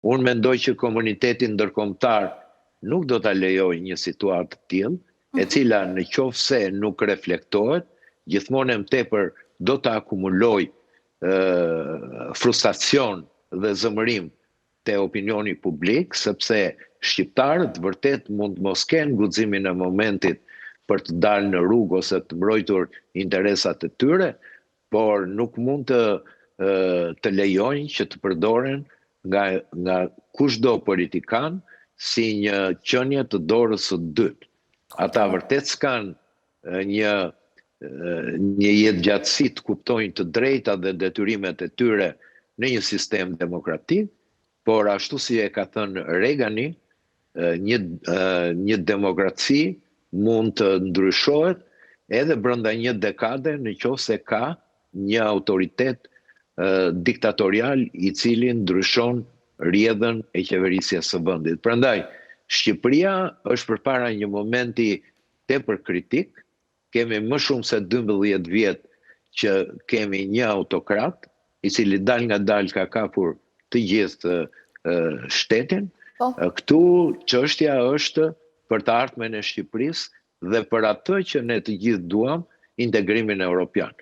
Unë mendoj që komuniteti ndërkombëtar nuk do ta lejojë një situatë të tillë, e cila në qoftë se nuk reflektohet, gjithmonë më tepër do të akumuloj frustracion dhe zëmërim te opinioni publik, sepse shqiptarët vërtet mund mos kenë guximin e momentit për të dalë në rrugë ose të mbrojtur interesat e tyre, por nuk mund të lejojnë që të përdoren nga kushdo politikan si një qenie të dorës së dytë. Ata vërtet s'kan një jetëgjatësi të kuptojnë të drejtat dhe detyrimet e tyre në një sistem demokratik, por ashtu si e ka thënë Reagani, një demokraci mund të ndryshohet edhe brenda një dekade në qoftë se ka një autoritet diktatorial i cili ndryshon rrjedhën e qeverisjes së vendit. Prandaj, Shqipëria është përpara një momenti tepër kritik. Kemi më shumë se 12 vjet që kemi një autokrat, i cili dal nga dal ka kapur të gjithë shtetin. Këtu çështja është për të ardhmen e Shqipërisë dhe për atë që ne të gjithë duam, integrimin evropian.